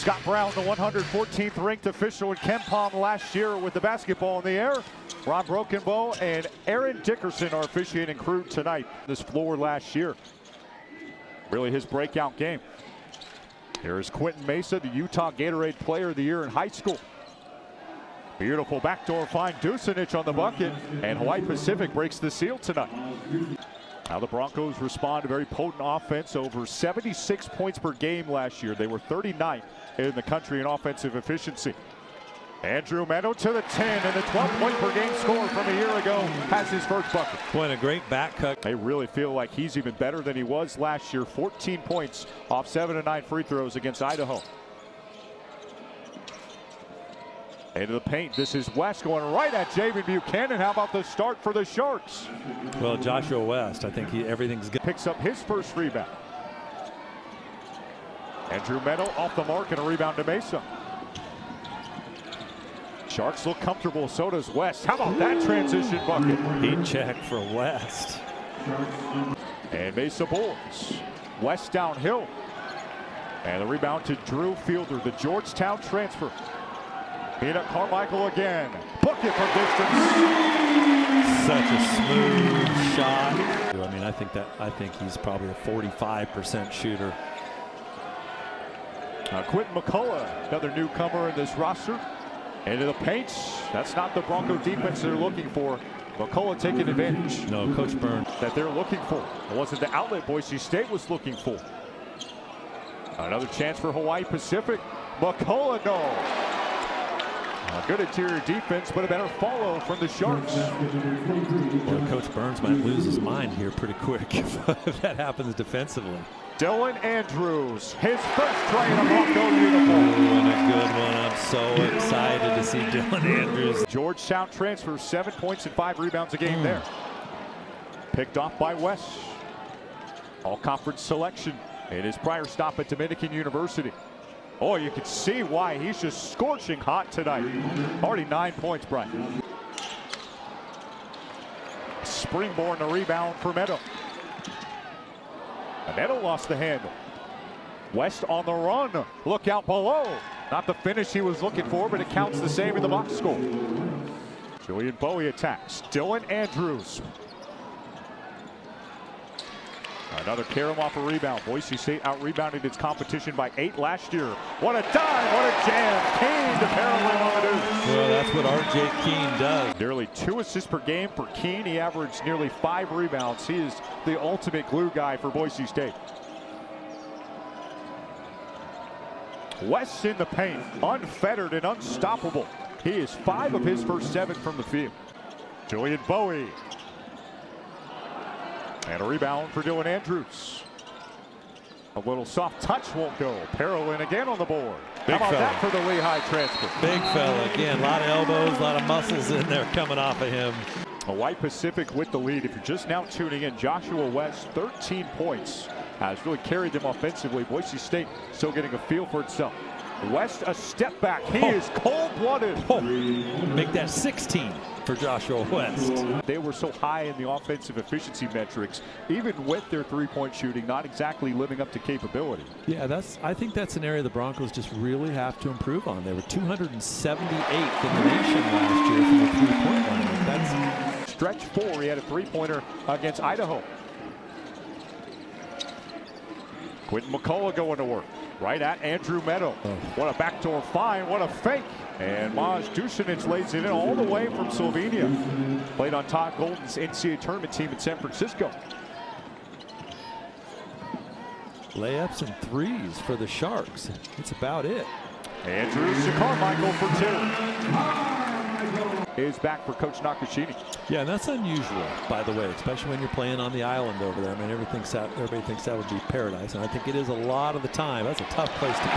Scott Brown, the 114th ranked official in KenPom last year with the basketball in the air. Ron Brokenbow and Aaron Dickerson are officiating crew tonight. This floor last year, really his breakout game. Here is Quentin Mesa, the Utah Gatorade Player of the Year in high school. Beautiful backdoor find, Dusanich on the bucket, and Hawaii Pacific breaks the seal tonight. Now the Broncos respond to very potent offense, over 76 points per game last year. They were 39th in the country in offensive efficiency. Andrew Meadow to the 10, and the 12-point per game score from a year ago has his first bucket. Boy, a great back cut. They really feel like he's even better than he was last year. 14 points off 7 of 9 free throws against Idaho. Into the paint, this is West going right at Javen Buchanan. How about the start for the Sharks? Well, Joshua West, I think everything's good. Picks up his first rebound. Andrew Meadow off the mark and a rebound to Mesa. Sharks look comfortable, so does West. How about that transition bucket? Heat check for West. And Mesa boards. West downhill. And the rebound to Drew Fielder, the Georgetown transfer. Peanut Carmichael again. Bucket from distance. Such a smooth shot. I mean, I think he's probably a 45% shooter. Quentin McCullough, another newcomer in this roster. Into the paint. That's not the Bronco defense they're looking for. McCullough taking advantage. No, Coach Burns. That they're looking for. It wasn't the outlet Boise State was looking for. Another chance for Hawaii Pacific. McCullough, no. A good interior defense, but a better follow from the Sharks. Well, Coach Burns might lose his mind here pretty quick if that happens defensively. Dylan Andrews, his first try in a Bronco uniform. Ooh, and a good one. I'm so excited to see Dylan Andrews. Georgetown transfer, 7 points and 5 rebounds a game there. Picked off by West. All-conference selection in his prior stop at Dominican University. Oh, you can see why he's just scorching hot tonight. Already 9 points, Brian. Springborn, the rebound for Meadow. And Meadow lost the handle. West on the run. Look out below. Not the finish he was looking for, but it counts the same in the box score. Julian Bowie attacks. Dylan Andrews. Another carom off a rebound. Boise State out-rebounded its competition by 8 last year. What a dive, what a jam. Keene to parallel on the deuce. Well, that's what R.J. Keene does. Nearly 2 assists per game for Keene. He averaged nearly 5 rebounds. He is the ultimate glue guy for Boise State. West in the paint, unfettered and unstoppable. He is 5 of his first 7 from the field. Julian Bowie. And a rebound for Dylan Andrews. A little soft touch won't go. Parolin again on the board. Big How about fella. that for the Lehigh transfer? Big fella again. A lot of elbows, a lot of muscles in there coming off of him. Hawaii Pacific with the lead. If you're just now tuning in, Joshua West, 13 points, has really carried them offensively. Boise State still getting a feel for itself. West a step back. He is cold-blooded. Make that 16 for Joshua West. They were so high in the offensive efficiency metrics, even with their three-point shooting, not exactly living up to capability. Yeah, I think that's an area the Broncos just really have to improve on. They were 278th in the nation last year from the three-point line. That's stretch 4. He had a three-pointer against Idaho. Quentin McCullough going to work. Right at Andrew Meadow. Oh. What a backdoor find, what a fake. And Maj Dusanich lays it in all the way from Slovenia. Played on Todd Golden's NCAA tournament team in San Francisco. layups and threes for the Sharks. That's about it. Andrews to Carmichael for 2. Is back for Coach Nakashini. Yeah, and that's unusual, by the way, especially when you're playing on the island over there. I mean, everybody thinks that would be paradise, and I think it is a lot of the time. That's a tough place to play.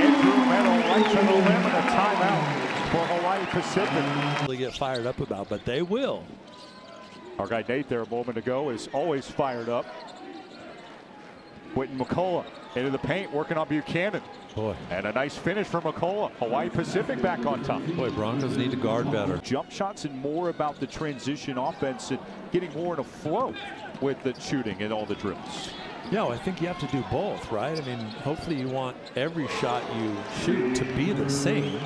Andrew Meadow right to the rim and a timeout for Hawaii Pacific. Really get fired up about, but they will. Our guy Nate there a moment ago is always fired up. Quentin McCullough into the paint, working on Buchanan. Boy. And a nice finish from McCullough. Hawaii Pacific back on top. Boy, Broncos need to guard better. Jump shots and more about the transition offense and getting more in a flow with the shooting and all the drills. Yeah, well, I think you have to do both, right? I mean, hopefully you want every shot you shoot to be the same.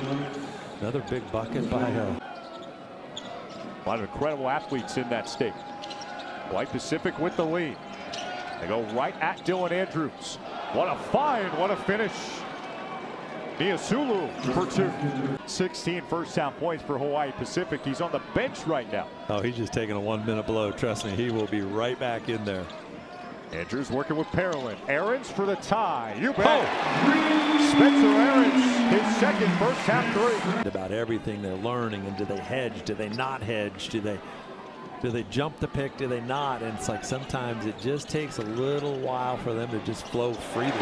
Another big bucket by a lot of incredible athletes in that state. Hawaii Pacific with the lead. They go right at Dylan Andrews. What a find, what a finish. Niasulu for 2. 16 first-half points for Hawaii Pacific. He's on the bench right now. Oh, he's just taking a 1-minute blow. Trust me, he will be right back in there. Andrews working with Parolin. Aarons for the tie. You bet. Oh. Spencer Aarons, his second first-half 3. About everything they're learning, and do they hedge? Do they not hedge? Do they jump the pick? Do they not? And it's like sometimes it just takes a little while for them to just flow freely.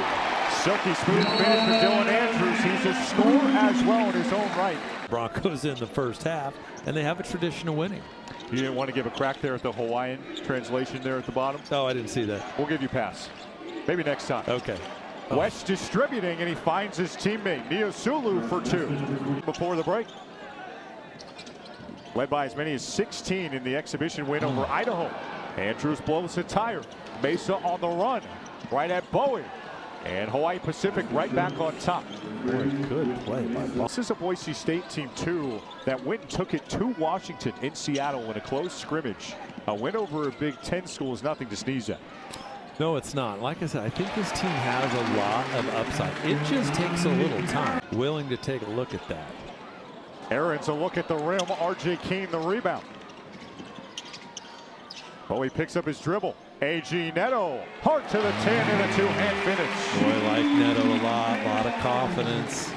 Silky smooth finish for Dylan Andrews. He's a scorer as well in his own right. Broncos in the first half, and they have a tradition of winning. You didn't want to give a crack there at the Hawaiian translation there at the bottom? Oh, I didn't see that. We'll give you a pass. Maybe next time. Okay. West distributing, and he finds his teammate, Niasulu, for 2 before the break. Led by as many as 16 in the exhibition win over Idaho. Andrews blows a tire. Mesa on the run. Right at Bowie. And Hawaii Pacific right back on top. Very good play by Bob. This is a Boise State team, too, that went and took it to Washington in Seattle in a close scrimmage. A win over a Big Ten school is nothing to sneeze at. No, it's not. Like I said, I think this team has a lot of upside. It just takes a little time. Willing to take a look at that. Aarons a look at the rim. R.J. Keene the rebound. Bowie picks up his dribble. A.G. Neto, hard to the 10 and a 2-hand finish. Boy, I like Neto a lot of confidence.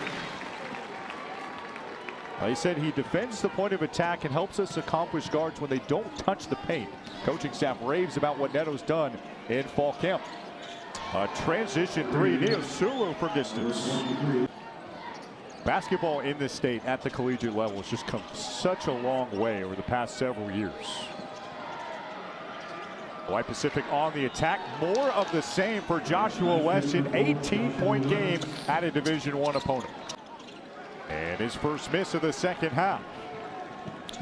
Well, he said he defends the point of attack and helps us accomplish guards when they don't touch the paint. Coaching staff raves about what Neto's done in fall camp. A transition 3, Niasulu from distance. Basketball in this state at the collegiate level has just come such a long way over the past several years. Hawaii Pacific on the attack. More of the same for Joshua West, an 18-point game at a Division I opponent. And his first miss of the second half.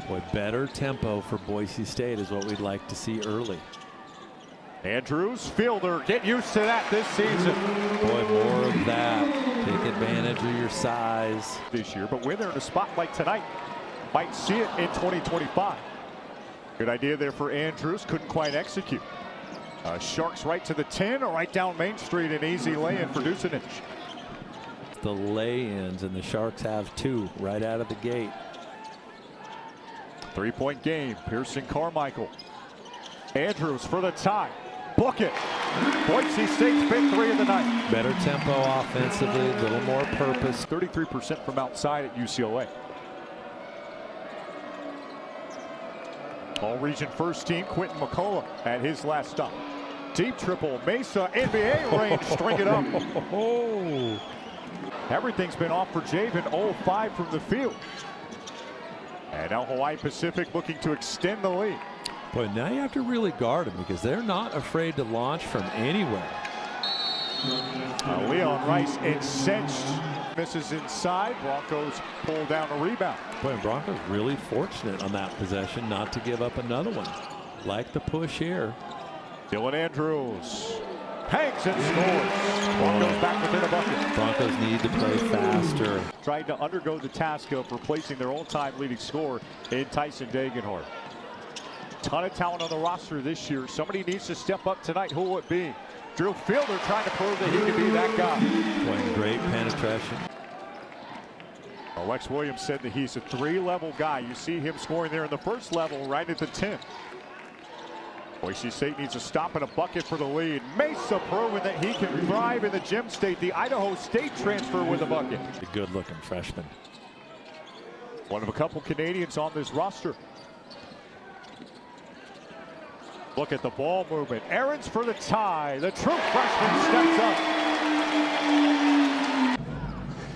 Boy, better tempo for Boise State is what we'd like to see early. Andrews, fielder, get used to that this season. Boy, more of that. Take advantage of your size. This year, but when they're in a spot like tonight, might see it in 2025. Good idea there for Andrews, couldn't quite execute. Sharks right to the 10, right down Main Street, an easy lay-in for Dusanich. The lay-ins, and the Sharks have 2 right out of the gate. 3-point game, Pearson Carmichael. Andrews for the tie. Book it. Boise State's big 3 of the night. Better tempo offensively, a little more purpose. 33% from outside at UCLA. All-region first team, Quentin McCullough at his last stop. Deep triple, Mesa, NBA range, string it up. Everything's been off for Javen, 0-5 from the field. And now Hawaii Pacific looking to extend the lead. Boy, now you have to really guard them because they're not afraid to launch from anywhere. Leon Rice incensed. Misses inside. Broncos pull down a rebound. Boy, Broncos really fortunate on that possession not to give up another one. Like the push here. Dylan Andrews hangs and scores. Broncos back within a bucket. Broncos need to play faster. Tried to undergo the task of replacing their all-time leading scorer in Tyson Degenhart. Ton of talent on the roster this year. Somebody needs to step up tonight. Who will it be? Drew Fielder trying to prove that he can be that guy. Boy, great penetration. Lex Williams said that he's a 3-level guy. You see him scoring there in the first level right at the 10. Boise State needs a stop and a bucket for the lead. Mesa proving that he can thrive in the gym state. The Idaho State transfer with a bucket. A good-looking freshman. One of a couple Canadians on this roster. Look at the ball movement. Aarons for the tie. The true freshman steps up.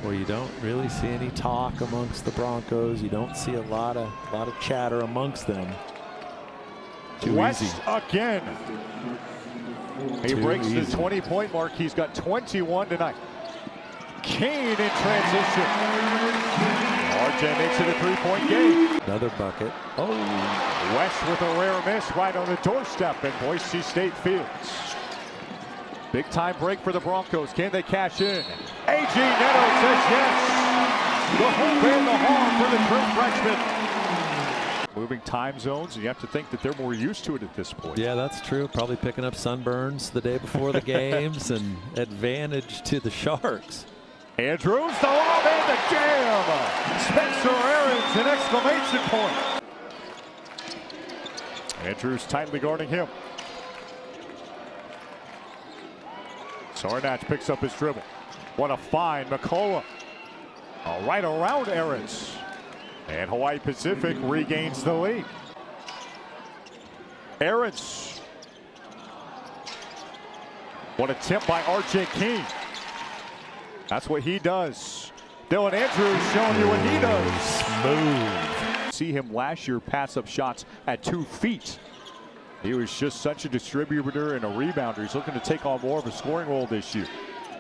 Well, you don't really see any talk amongst the Broncos. You don't see a lot of chatter amongst them. Too West easy again. He breaks the 20-point mark. He's got 21 tonight. Kane in transition. RJ makes it a 3-point game. Another bucket. Oh. West with a rare miss right on the doorstep, and Boise State fields. Big time break for the Broncos. Can they cash in? A.G. Neto says yes. The hope and the harm for the true freshman. Moving time zones, and you have to think that they're more used to it at this point. Yeah, that's true. Probably picking up sunburns the day before the games and advantage to the Sharks. Andrews, the lob and the jam. Spencer Aarons, an exclamation point. Andrews tightly guarding him. Sarnach picks up his dribble. What a find, McCullough. Right around Aarons. And Hawaii Pacific regains the lead. Aarons. What a tip by R.J. King. That's what he does. Dylan Andrews showing you what he does. Smooth. See him last year pass up shots at 2 feet. He was just such a distributor and a rebounder. He's looking to take on more of a scoring role this year.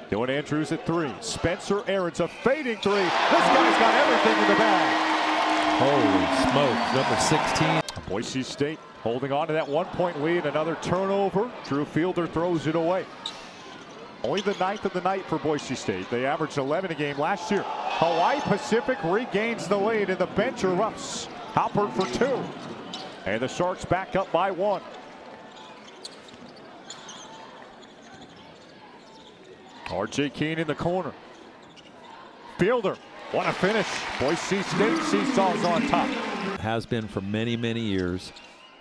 Dylan Andrews at 3. Spencer Aarons, a fading 3. This guy's got everything in the bag. Holy smokes, number 16. Boise State holding on to that 1-point lead. Another turnover. Drew Fielder throws it away. Only the 9th of the night for Boise State. They averaged 11 a game last year. Hawaii Pacific regains the lead, and the bench erupts. Halpert for 2. And the Sharks back up by 1. R.J. Keene in the corner. Fielder, what a finish. Boise State seesaws on top. Has been for many, many years.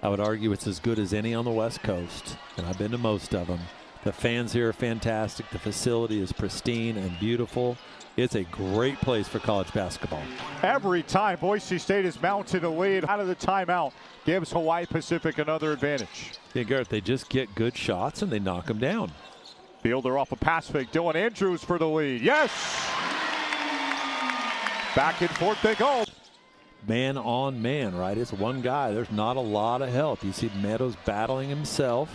I would argue it's as good as any on the West Coast, and I've been to most of them. The fans here are fantastic. The facility is pristine and beautiful. It's a great place for college basketball. Every time Boise State is mounted a lead out of the timeout, gives Hawaii Pacific another advantage. Yeah, Garrett, they just get good shots and they knock them down. Fielder off a pass fake. Dylan Andrews for the lead. Yes! Back and forth they go. Man on man, right? It's one guy. There's not a lot of help. You see Meadows battling himself.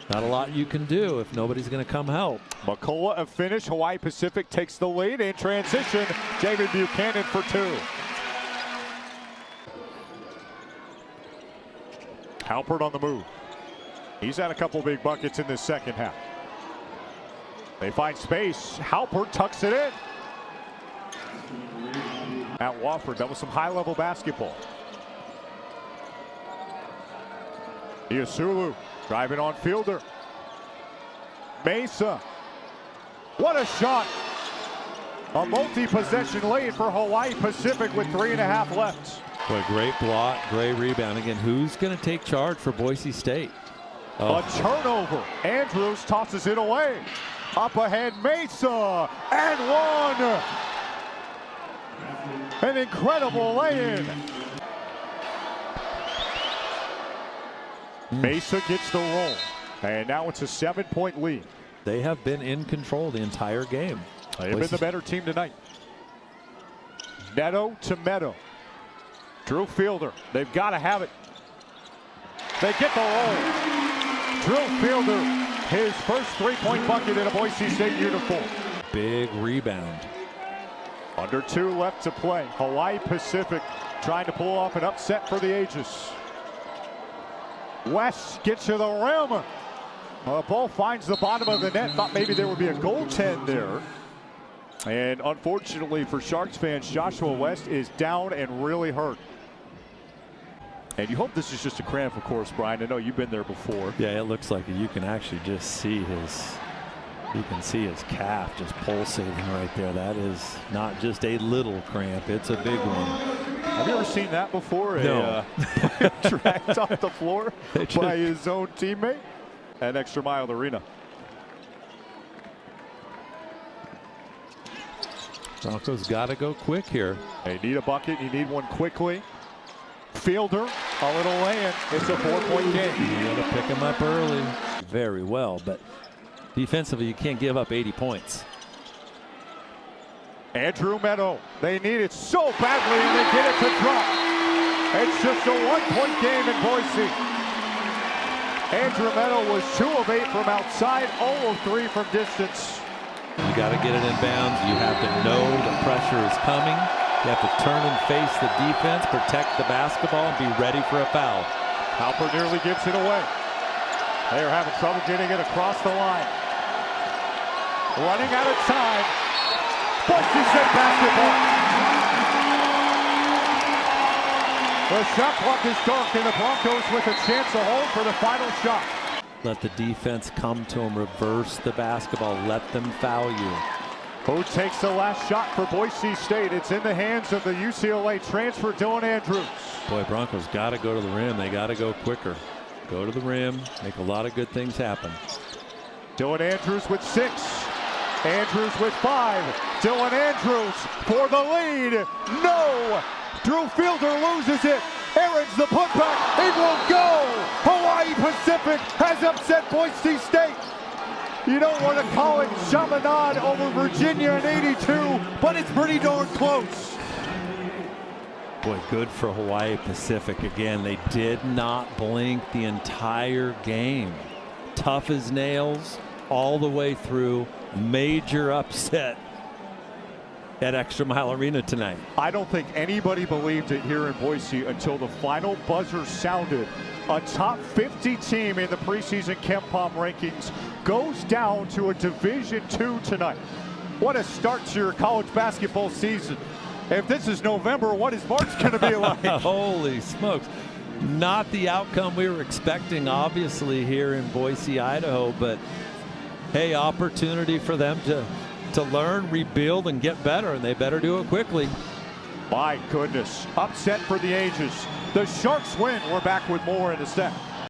Not a lot you can do if nobody's going to come help. McCullough a finish. Hawaii Pacific takes the lead in transition. David Buchanan for 2. Halpert on the move. He's had a couple big buckets in this second half. They find space. Halpert tucks it in. At Wofford, that was some high-level basketball. Iasulu driving on Fielder. Mesa. What a shot. A multi-possession lead for Hawaii Pacific with 3.5 left. What a great block, great rebound. Again, who's going to take charge for Boise State? A turnover. Andrews tosses it away. Up ahead, Mesa. And 1. An incredible lay-in. Mesa gets the roll. And now it's a 7-point lead. They have been in control the entire game. They've been the better team tonight. Neto to Meadow. Drew Fielder. They've got to have it. They get the roll. Drew Fielder, his first 3-point bucket in a Boise State uniform. Big rebound. Under 2 left to play. Hawaii Pacific trying to pull off an upset for the ages. West gets to the rim. The ball finds the bottom of the net. Thought maybe there would be a goaltend there. And unfortunately for Sharks fans, Joshua West is down and really hurt. And you hope this is just a cramp, of course, Brian. I know you've been there before. Yeah, it looks like it. You can actually just see his calf just pulsating right there. That is not just a little cramp, it's a big one. Have you ever seen that before? No. Dragged off the floor by his own teammate at Extra Mile Arena. Broncos got to go quick here. They need a bucket. You need one quickly. Fielder, a little lay-in. It's a 4-point game. You got to pick him up early. Very well, but defensively, you can't give up 80 points. Andrew Meadow, they need it so badly, and they get it to drop. It's just a 1-point game in Boise. Andrew Meadow was 2 of 8 from outside, 0 of 3 from distance. You got to get it in bounds. You have to know the pressure is coming. You have to turn and face the defense, protect the basketball, and be ready for a foul. Halpert nearly gives it away. They are having trouble getting it across the line. Running out of time. Boise State basketball. The shot clock is dark, and the Broncos with a chance to hold for the final shot. Let the defense come to them. Reverse the basketball. Let them foul you. Who takes the last shot for Boise State? It's in the hands of the UCLA transfer, Dylan Andrews. Boy, Broncos got to go to the rim. They got to go quicker. Go to the rim. Make a lot of good things happen. Dylan Andrews with 6. Andrews with 5. Dylan Andrews for the lead. No! Drew Fielder loses it. Aaron's the putback. It will go. Hawaii Pacific has upset Boise State. You don't want to call it Chaminade over Virginia in 82, but it's pretty darn close. Boy, good for Hawaii Pacific. Again, they did not blink the entire game. Tough as nails all the way through. Major upset at Extra Mile Arena tonight. I don't think anybody believed it here in Boise until the final buzzer sounded. A top 50 team in the preseason KenPom rankings goes down to a Division II tonight. What a start to your college basketball season. If this is November, what is March going to be like? Holy smokes. Not the outcome we were expecting, obviously, here in Boise, Idaho, but hey, opportunity for them to learn, rebuild, and get better, and they better do it quickly. My goodness. Upset for the ages. The Sharks win. We're back with more in a sec.